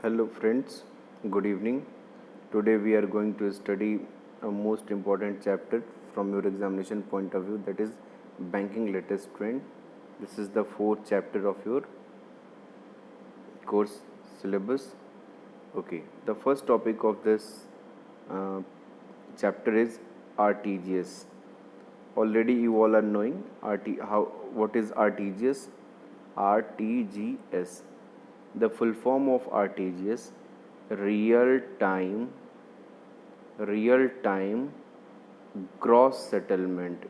Hello friends, good evening. Today we are going to study a most important chapter from your examination point of view, that is banking latest trend. This is the fourth chapter of your course syllabus. Okay, the first topic of this uh, chapter is RTGS. Already you all are knowing what is RTGS. RTGS, the full form of RTGS, real time gross settlement.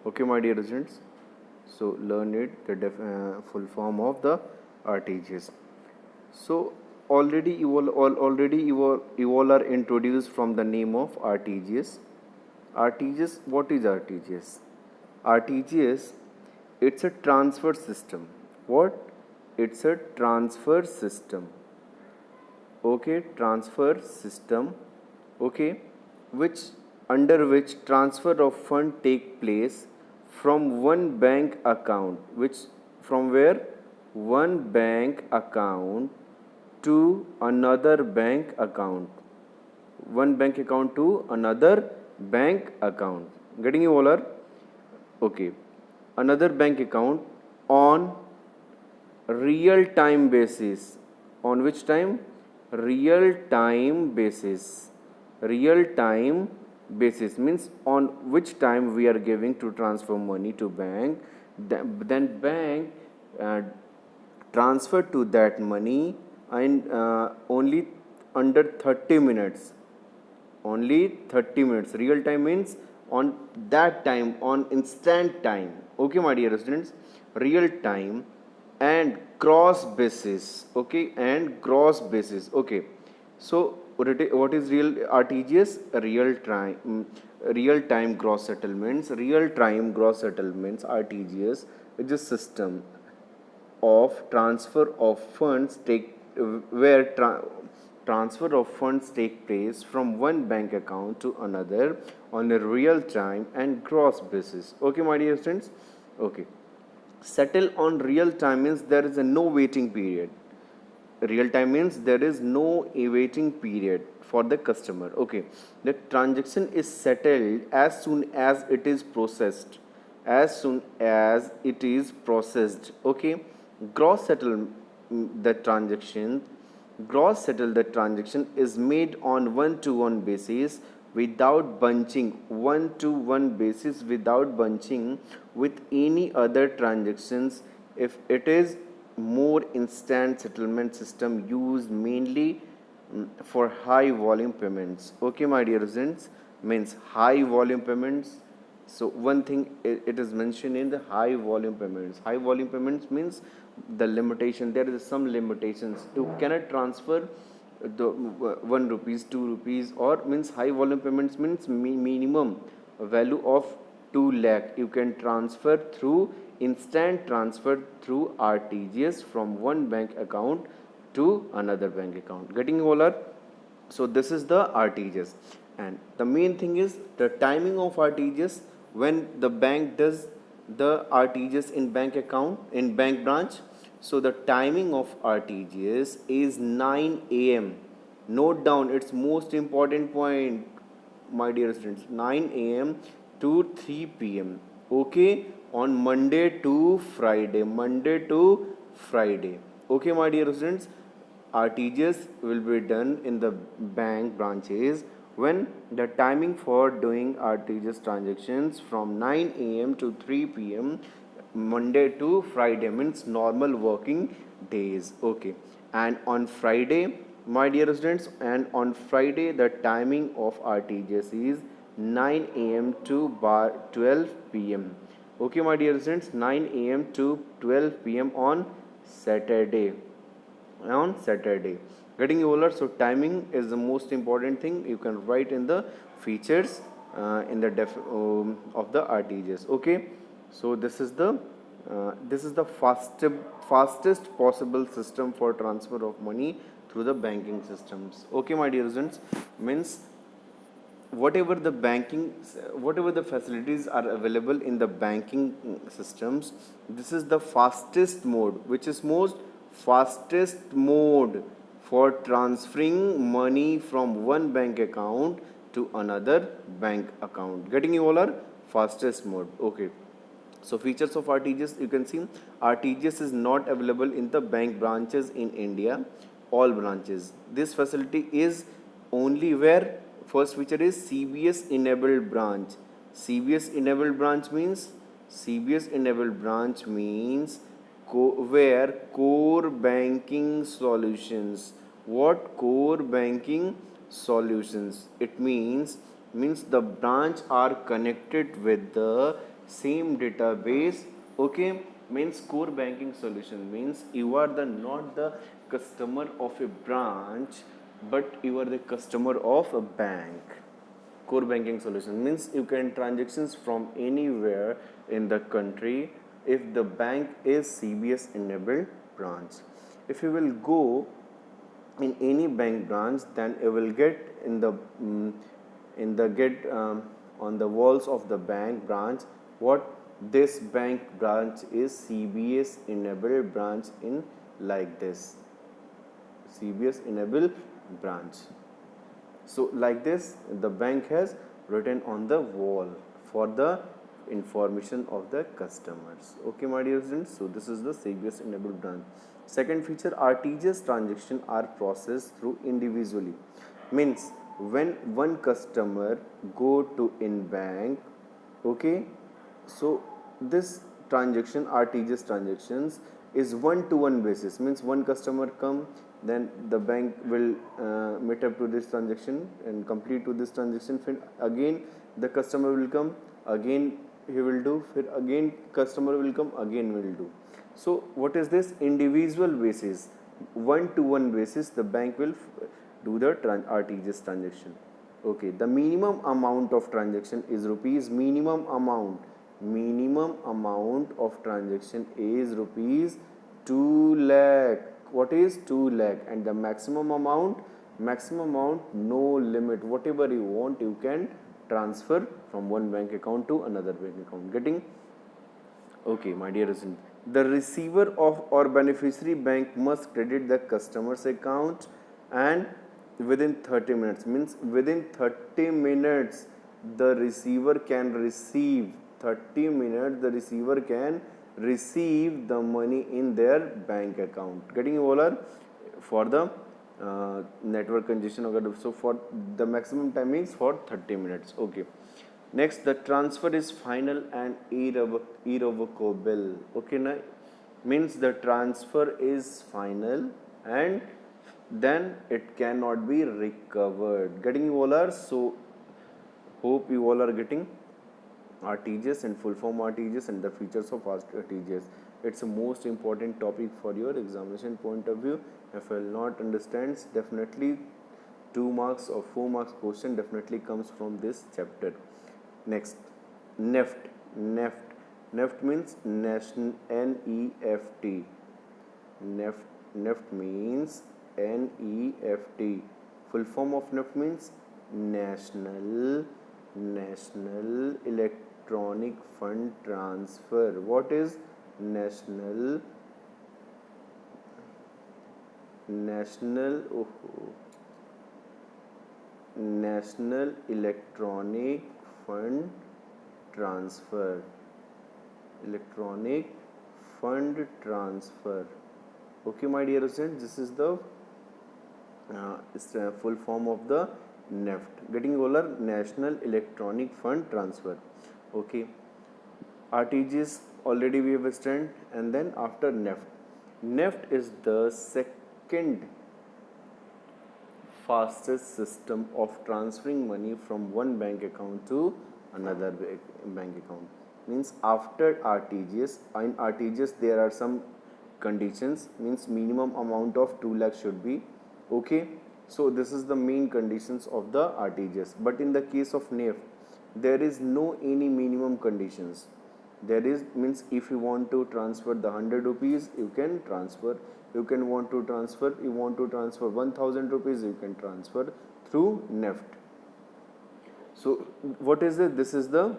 Okay, my dear students, so learn it, the full form of the RTGS. So already you all are introduced from the name of RTGS. RTGS, what is RTGS? RTGS, it's a transfer system. What? It's a transfer system. Okay, transfer system. Okay, which under which transfer of fund take place from one bank account, which from where? One bank account to another bank account. One bank account to another bank account. Getting you all are? Okay, another bank account on real time basis. On which time? Real time basis. Real time basis means on which time we are giving to transfer money to bank. Then bank uh, transfer to that money and only under 30 minutes. Only 30 minutes. Real time means on that time, on instant time. Okay, my dear students, real time and cross basis. Okay, and cross basis. Okay, so what is real RTGS? Real time gross settlements. Real time gross settlements, RTGS, is a system of transfer of funds where transfer of funds take place from one bank account to another on a real time and gross basis. Okay, my dear students. Okay, settle on real time means there is a no waiting period. Real time means there is no waiting period for the customer. Okay, the transaction is settled as soon as it is processed. As soon as it is processed. Okay, gross settle the transaction. Gross settle the transaction is made on one-to-one basis without bunching. One-to-one basis without bunching with any other transactions. If it is more instant settlement system used mainly for high volume payments. Okay, my dear students, means high volume payments. So one thing it is mentioned in the high volume payments. High volume payments means the limitation. There is some limitations. You cannot transfer the 1 rupees, 2 rupees, or means high volume payments means minimum value of 2 lakh. You can transfer through instant transfer through RTGS from one bank account to another bank account. Getting all are? So this is the RTGS, and the main thing is the timing of RTGS. When the bank does the RTGS in bank account, in bank branch, so the timing of RTGS is 9 a.m. Note down, it's most important point, my dear students. 9 a.m. to 3 p.m. Okay, on Monday to Friday. Monday to Friday. Okay, my dear students. RTGS will be done in the bank branches when the timing for doing RTGS transactions from 9 a.m. to 3 p.m. Monday to Friday means normal working days. Okay, and on Friday, my dear students, and on Friday the timing of RTGS is 9 a.m. to 12 p.m. Okay, my dear students, 9 a.m. to 12 p.m. on Saturday. Getting older, so timing is the most important thing. You can write in the features in the of the RTGS. Okay, so this is the fastest possible system for transfer of money through the banking systems. Okay, my dear students, means whatever the banking, whatever the facilities are available in the banking systems, this is the fastest mode, which is most fastest mode for transferring money from one bank account to another bank account. Getting you all are fastest mode. Okay. So features of RTGS, you can see RTGS is not available in the bank branches in India, all branches. This facility is only where, first feature is CBS enabled branch. CBS enabled branch means, CBS enabled branch means where core banking solutions. What core banking solutions? It means the branch are connected with the same database. Okay, means core banking solution means you are the not the customer of a branch, but you are the customer of a bank. Core banking solution means you can transactions from anywhere in the country if the bank is CBS enabled branch. If you will go in any bank branch, then you will get in the on the walls of the bank branch what this bank branch is CBS enabled branch in, like this, CBS enabled branch. So like this the bank has written on the wall for the information of the customers. Okay, my dear students, so this is the CBS enabled branch. Second feature, RTGS transaction are processed through individually. Means when one customer go to in bank, okay, so this transaction, RTGS transactions, is one-to-one basis. Means one customer come, then the bank will meet up to this transaction and complete to this transaction. Again the customer will come, again he will do, again customer will come, again will do. So what is this? Individual basis, one-to-one basis, the bank will do the RTGS transaction. Okay, the minimum amount of transaction is rupees, minimum amount of transaction is rupees 2 lakh. What is 2 lakh? And the maximum amount, no limit, whatever you want you can transfer from one bank account to another bank account. Getting? Okay, my dear listeners, the receiver of or beneficiary bank must credit the customer's account and within 30 minutes. Means within 30 minutes the receiver can receive, 30 minutes the receiver can receive the money in their bank account. Getting you all are for the network congestion. So for the maximum time is for 30 minutes. Okay. Next, the transfer is final and irrevocable. Okay, na? Means the transfer is final and then it cannot be recovered. Getting you all are? So hope you all are getting RTGS and full form RTGS and the features of RTGS. It's a most important topic for your examination point of view. If you will not understand, definitely 2 marks or 4 marks question definitely comes from this chapter. Next, NEFT. NEFT means national, NEFT. NEFT means NEFT. Full form of NEFT means National Electronic Fund Transfer. What is National Electronic Fund Transfer. Electronic Fund Transfer. Okay, my dear students, this is the full form of the NEFT. Getting all are National Electronic Fund Transfer. Okay, RTGS already we have studied, and then after NEFT. NEFT is the second fastest system of transferring money from one bank account to another bank account. Means after RTGS, in RTGS there are some conditions. Means minimum amount of 2 lakh should be. Okay, so this is the main conditions of the RTGS. But in the case of NEFT, there is no any minimum conditions. There is, means if you want to transfer the 100 rupees, you can transfer. You want to transfer 1000 rupees, you can transfer through NEFT. So what is it? This is the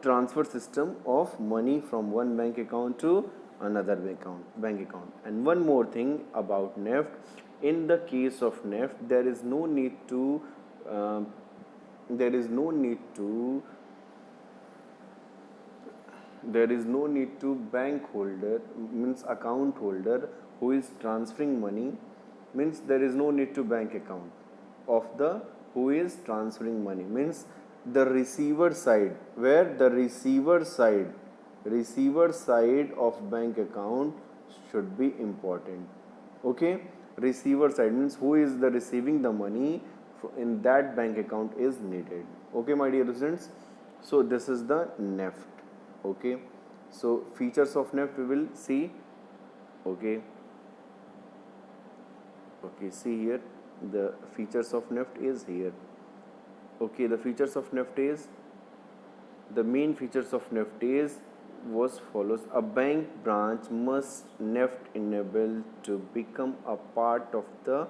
transfer system of money from one bank account to another bank account. And one more thing about NEFT, in the case of NEFT, there is no need to uh, there is no need to there is no need to bank holder, means account holder who is transferring money, means there is no need to bank account of the who is transferring money, means the receiver side, where the receiver side of bank account should be important. Okay, receiver side means who is the receiving the money in that bank account is needed. Okay, my dear students, so this is the NEFT. Okay, so features of NEFT we will see. Okay, see here the features of NEFT is here. Okay, the features of NEFT is, the main features of NEFT is was follows: a bank branch must NEFT enable to become a part of the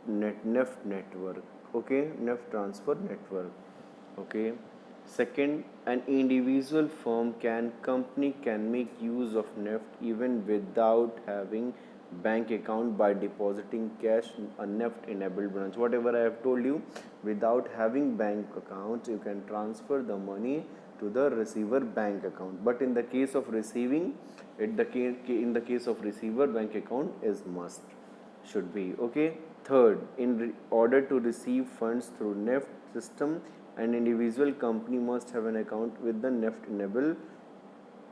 NEFT network. Okay, NEFT transfer network. Okay, second, an individual company can make use of NEFT even without having bank account by depositing cash in a NEFT enabled branch. Whatever I have told you, without having bank account you can transfer the money to the receiver bank account, but in the case of receiving in the case of receiver, bank account is must, should be. Okay, third, in order to receive funds through NEFT system, an individual company must have an account with the NEFT enabled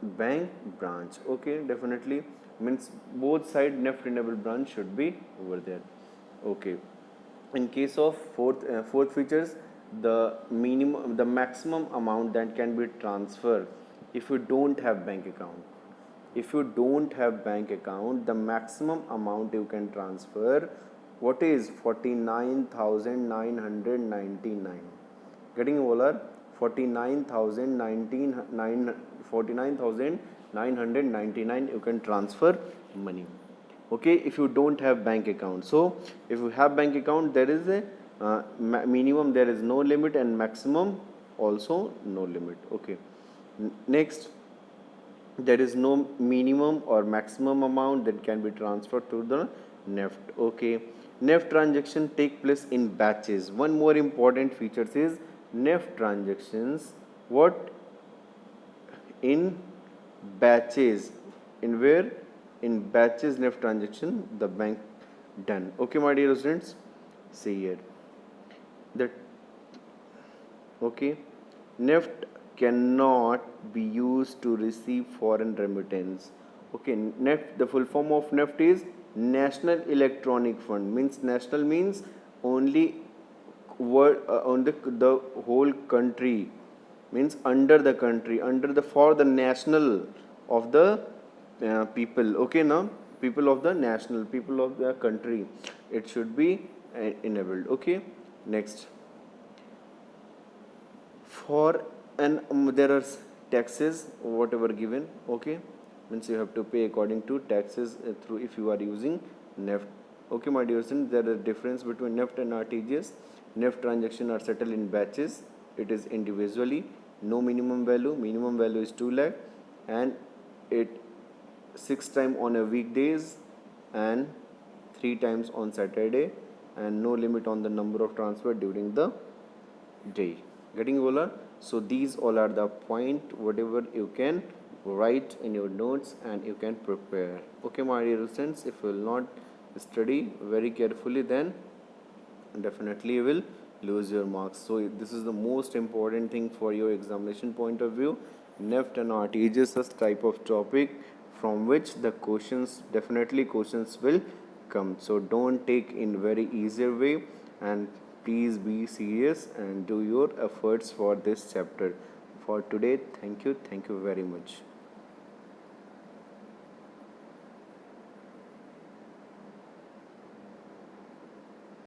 bank branch. Okay, definitely, means both side NEFT enabled branch should be over there. Okay, in case of fourth features, the maximum amount that can be transferred if you don't have bank account. If you don't have bank account, the maximum amount you can transfer, what is 49,999. Getting over 49,999 you can transfer money. Okay, if you don't have bank account. So if you have bank account, there is a minimum, there is no limit, and maximum also no limit. Okay, next, there is no minimum or maximum amount that can be transferred to the NEFT. Okay, NEFT transaction take place in batches. One more important feature is NEFT transactions what in batches, in where in batches NEFT transaction the bank done. Okay, my dear students, see here that okay, NEFT cannot be used to receive foreign remittance. Okay, NEFT, the full form of NEFT is National Electronic Fund, means national means only on the whole country, means under the country, under the for the national of the people. Okay, now people of the national, people of the country, it should be enabled. Okay, next, for and there are taxes whatever given. Okay, means you have to pay according to taxes through if you are using NEFT. Okay, my dear students, there is a difference between NEFT and RTGS. NEFT transactions are settled in batches. It is individually, no minimum value is 2 lakh, and it 6 times on a weekdays and 3 times on Saturday, and no limit on the number of transfer during the day. Getting Ola? So these all are the point whatever you can write in your notes and you can prepare. Okay, my dear students, if you will not study very carefully, then definitely you will lose your marks. So this is the most important thing for your examination point of view. NEFT and RTGS is type of topic from which the questions will come. So don't take in very easier way, and please be serious and do your efforts for this chapter. For today, thank you very much.